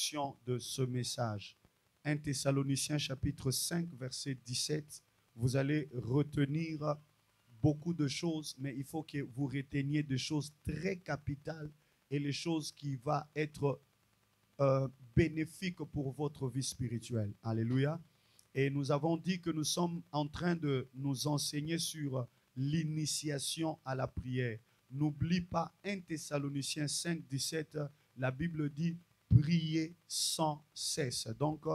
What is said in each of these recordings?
l'introduction de ce message. 1 Thessaloniciens chapitre 5, verset 17. Vous allez retenir beaucoup de choses, mais il faut que vous reteniez des choses très capitales et les choses qui vont être bénéfiques pour votre vie spirituelle. Alléluia. Et nous avons dit que nous sommes en train de nous enseigner sur l'initiation à la prière. N'oublie pas 1 Thessaloniciens 5, 17, la Bible dit priez sans cesse. Donc,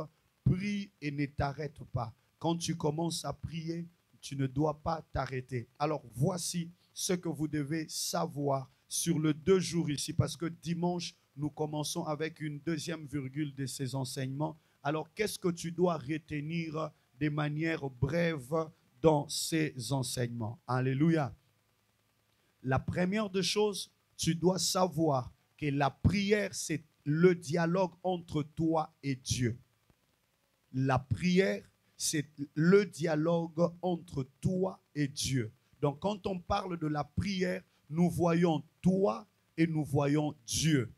prie et ne t'arrête pas. Quand tu commences à prier, tu ne dois pas t'arrêter. Alors, voici ce que vous devez savoir sur les 2 jours ici, parce que dimanche, nous commençons avec une deuxième virgule de ces enseignements. Alors, qu'est-ce que tu dois retenir de manière brève dans ces enseignements? Alléluia. La première des choses, tu dois savoir que la prière, c'est le dialogue entre toi et Dieu. La prière, c'est le dialogue entre toi et Dieu. Donc, quand on parle de la prière, nous voyons toi et nous voyons Dieu.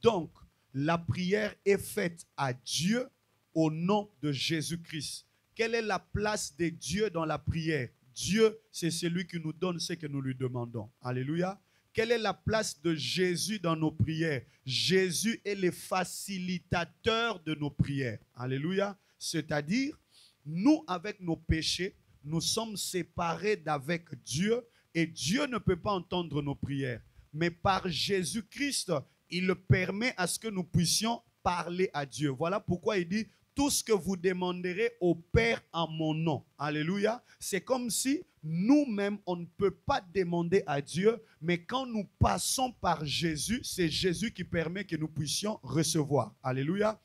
Donc, la prière est faite à Dieu au nom de Jésus-Christ. Quelle est la place de Dieu dans la prière? Dieu, c'est celui qui nous donne ce que nous lui demandons. Alléluia. Quelle est la place de Jésus dans nos prières? Jésus est le facilitateur de nos prières. Alléluia. C'est-à-dire, nous, avec nos péchés, nous sommes séparés d'avec Dieu et Dieu ne peut pas entendre nos prières. Mais par Jésus-Christ, il permet à ce que nous puissions parler à Dieu. Voilà pourquoi il dit tout ce que vous demanderez au Père en mon nom. Alléluia. C'est comme si nous-mêmes, on ne peut pas demander à Dieu, mais quand nous passons par Jésus, c'est Jésus qui permet que nous puissions recevoir. Alléluia.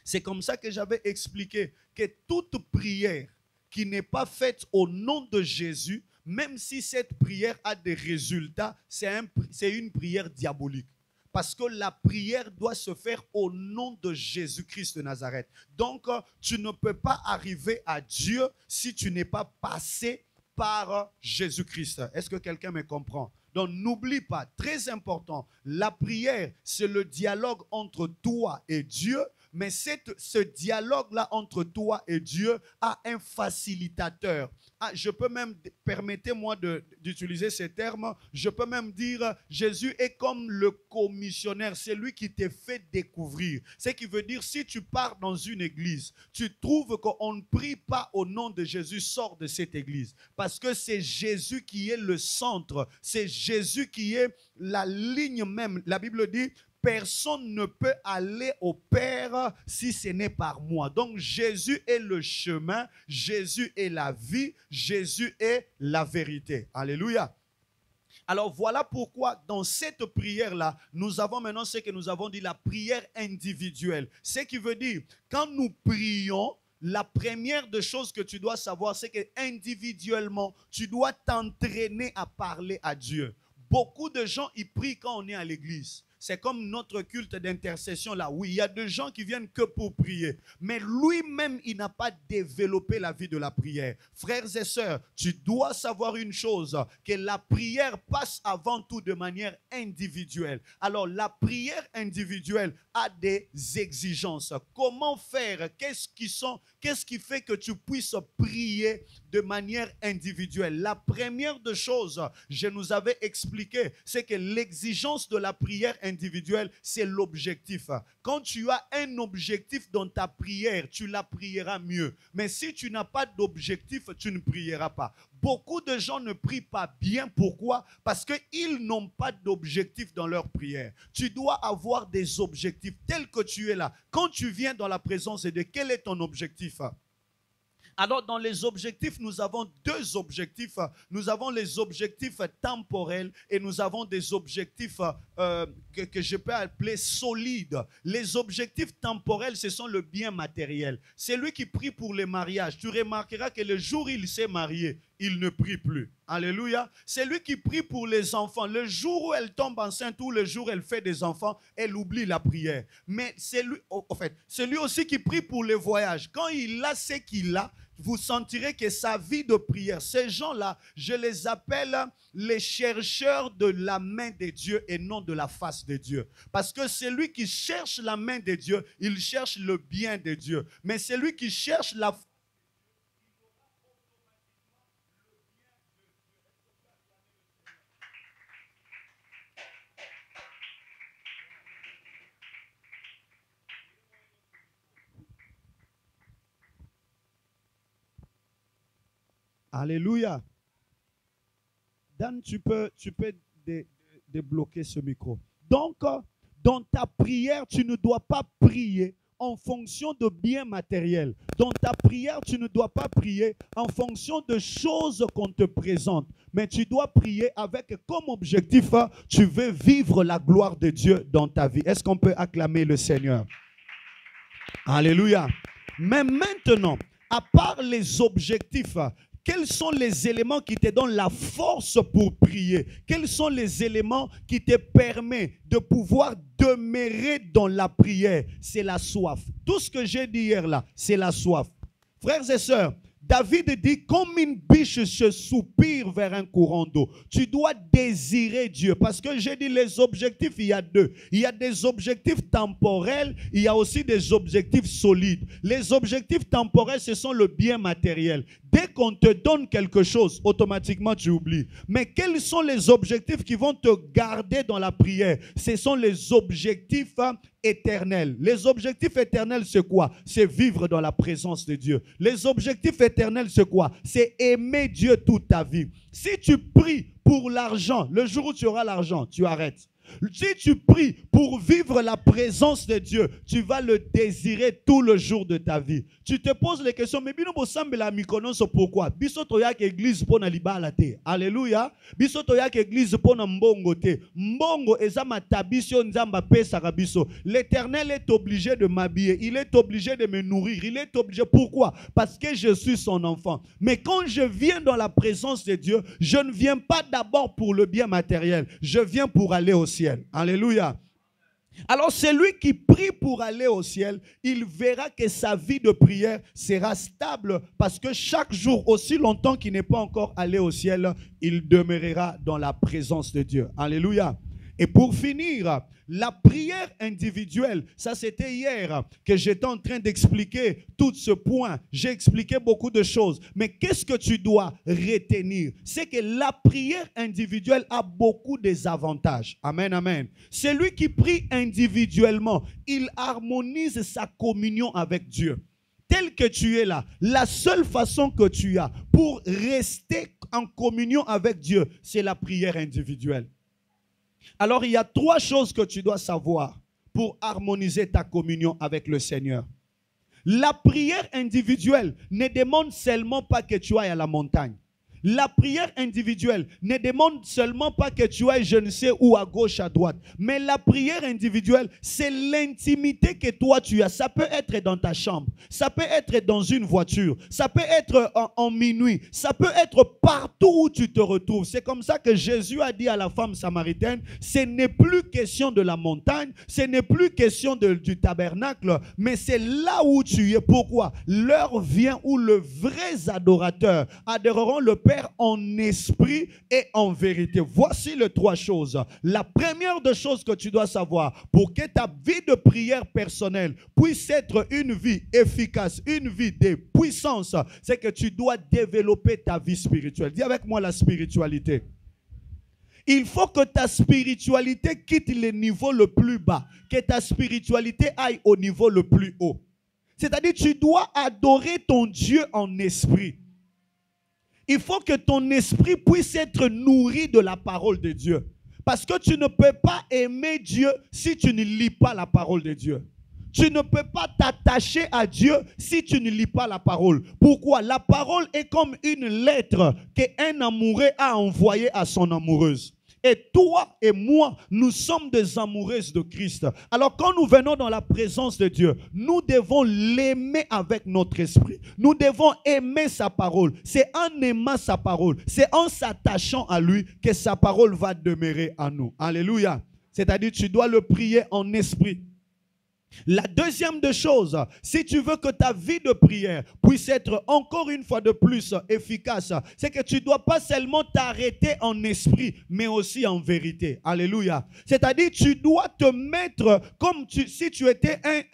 C'est comme ça que j'avais expliqué que toute prière qui n'est pas faite au nom de Jésus, même si cette prière a des résultats, c'est une prière diabolique. Parce que la prière doit se faire au nom de Jésus-Christ de Nazareth. Donc, tu ne peux pas arriver à Dieu si tu n'es pas passé par Jésus-Christ. Est-ce que quelqu'un me comprend? Donc, n'oublie pas, très important, la prière, c'est le dialogue entre toi et Dieu. Mais ce dialogue-là entre toi et Dieu a un facilitateur. Je peux même, permettez-moi d'utiliser ces termes, je peux même dire Jésus est comme le commissionnaire, c'est lui qui te fait découvrir. Ce qui veut dire, si tu pars dans une église, tu trouves qu'on ne prie pas au nom de Jésus, sors de cette église. Parce que c'est Jésus qui est le centre, c'est Jésus qui est la ligne même. La Bible dit, personne ne peut aller au Père si ce n'est par moi. Donc Jésus est le chemin, Jésus est la vie, Jésus est la vérité. Alléluia. Alors voilà pourquoi dans cette prière-là, nous avons maintenant ce que nous avons dit, la prière individuelle. Ce qui veut dire, quand nous prions, la première des choses que tu dois savoir, c'est que individuellement, tu dois t'entraîner à parler à Dieu. Beaucoup de gens, ils prient quand on est à l'église. C'est comme notre culte d'intercession là. Oui, il y a des gens qui viennent que pour prier. Mais lui-même, il n'a pas développé la vie de la prière. Frères et sœurs, tu dois savoir une chose, que la prière passe avant tout de manière individuelle. Alors, la prière individuelle a des exigences. Comment faire? Qu'est-ce qui fait que tu puisses prier de manière individuelle? La première des choses, je nous avais expliqué, c'est que l'exigence de la prière individuelle, c'est l'objectif. Quand tu as un objectif dans ta prière, tu la prieras mieux. Mais si tu n'as pas d'objectif, tu ne prieras pas. Beaucoup de gens ne prient pas bien. Pourquoi? Parce qu'ils n'ont pas d'objectif dans leur prière. Tu dois avoir des objectifs tels que tu es là. Quand tu viens dans la présence de Dieu, quel est ton objectif? Alors, dans les objectifs, nous avons 2 objectifs. Nous avons les objectifs temporels et nous avons des objectifs que je peux appeler solides. Les objectifs temporels, ce sont le bien matériel. C'est lui qui prie pour les mariages. Tu remarqueras que le jour où il s'est marié, il ne prie plus. Alléluia. C'est lui qui prie pour les enfants. Le jour où elle tombe enceinte ou le jour où elle fait des enfants, elle oublie la prière. Mais c'est lui, en fait, c'est lui aussi qui prie pour les voyages. Quand il a ce qu'il a, vous sentirez que sa vie de prière, ces gens-là, je les appelle les chercheurs de la main de Dieu et non de la face de Dieu. Parce que celui qui cherche la main de Dieu, il cherche le bien de Dieu. Mais celui qui cherche la Alléluia. Dan, tu peux débloquer ce micro. Donc, dans ta prière, tu ne dois pas prier en fonction de biens matériels. Dans ta prière, tu ne dois pas prier en fonction de choses qu'on te présente. Mais tu dois prier avec comme objectif, tu veux vivre la gloire de Dieu dans ta vie. Est-ce qu'on peut acclamer le Seigneur? Alléluia. Mais maintenant, à part les objectifs, quels sont les éléments qui te donnent la force pour prier? Quels sont les éléments qui te permettent de pouvoir demeurer dans la prière? C'est la soif. Tout ce que j'ai dit hier là, c'est la soif. Frères et sœurs, David dit, comme une biche se soupire vers un courant d'eau. Tu dois désirer Dieu. Parce que j'ai dit, les objectifs, il y a deux. Il y a des objectifs temporels, il y a aussi des objectifs solides. Les objectifs temporels, ce sont le bien matériel. Dès qu'on te donne quelque chose, automatiquement tu oublies. Mais quels sont les objectifs qui vont te garder dans la prière? Ce sont les objectifs éternels. Les objectifs éternels, c'est quoi? C'est vivre dans la présence de Dieu. Les objectifs éternels, c'est quoi? C'est aimer Dieu toute ta vie. Si tu pries pour l'argent, le jour où tu auras l'argent, tu arrêtes. Si tu pries pour vivre la présence de Dieu, tu vas le désirer tout le jour de ta vie. Tu te poses les questions, mais bino bosambe la mikonoso pourquoi? Biso toyak église pona libala te. Alléluia. Biso toyak église pona mbongo te. Mbongo eza matabisio nzamba pesa kabiso. L'Éternel est obligé de m'habiller, il est obligé de me nourrir, il est obligé. Pourquoi? Parce que je suis son enfant. Mais quand je viens dans la présence de Dieu, je ne viens pas d'abord pour le bien matériel, je viens pour aller au ciel. Alléluia. Alors celui qui prie pour aller au ciel, il verra que sa vie de prière sera stable parce que chaque jour, aussi longtemps qu'il n'est pas encore allé au ciel, il demeurera dans la présence de Dieu. Alléluia. Et pour finir, la prière individuelle, ça c'était hier que j'étais en train d'expliquer tout ce point. J'ai expliqué beaucoup de choses. Mais qu'est-ce que tu dois retenir? C'est que la prière individuelle a beaucoup d'avantages. Amen, amen. Celui qui prie individuellement, il harmonise sa communion avec Dieu. Tel que tu es là, la seule façon que tu as pour rester en communion avec Dieu, c'est la prière individuelle. Alors, il y a trois choses que tu dois savoir pour harmoniser ta communion avec le Seigneur. La prière individuelle ne demande seulement pas que tu ailles à la montagne. La prière individuelle ne demande seulement pas que tu ailles je ne sais où, à gauche, à droite. Mais la prière individuelle, c'est l'intimité que toi tu as. Ça peut être dans ta chambre, ça peut être dans une voiture, ça peut être en minuit, ça peut être partout où tu te retrouves. C'est comme ça que Jésus a dit à la femme samaritaine, ce n'est plus question de la montagne, ce n'est plus question du tabernacle, mais c'est là où tu es. Pourquoi? L'heure vient où les vrais adorateurs adoreront le Père en esprit et en vérité. Voici les trois choses. La première des choses que tu dois savoir pour que ta vie de prière personnelle puisse être une vie efficace, une vie de puissance, c'est que tu dois développer ta vie spirituelle. Dis avec moi la spiritualité. Il faut que ta spiritualité quitte le niveau le plus bas, que ta spiritualité aille au niveau le plus haut. C'est-à-dire tu dois adorer ton Dieu en esprit. Il faut que ton esprit puisse être nourri de la parole de Dieu. Parce que tu ne peux pas aimer Dieu si tu ne lis pas la parole de Dieu. Tu ne peux pas t'attacher à Dieu si tu ne lis pas la parole. Pourquoi? La parole est comme une lettre qu'un amoureux a envoyée à son amoureuse. Et toi et moi, nous sommes des amoureuses de Christ. Alors quand nous venons dans la présence de Dieu, nous devons l'aimer avec notre esprit. Nous devons aimer sa parole. C'est en aimant sa parole, c'est en s'attachant à lui que sa parole va demeurer à nous. Alléluia. C'est-à-dire tu dois le prier en esprit. La deuxième des choses, si tu veux que ta vie de prière puisse être encore une fois de plus efficace, c'est que tu ne dois pas seulement t'arrêter en esprit, mais aussi en vérité. Alléluia. C'est-à-dire, tu dois te mettre comme si tu étais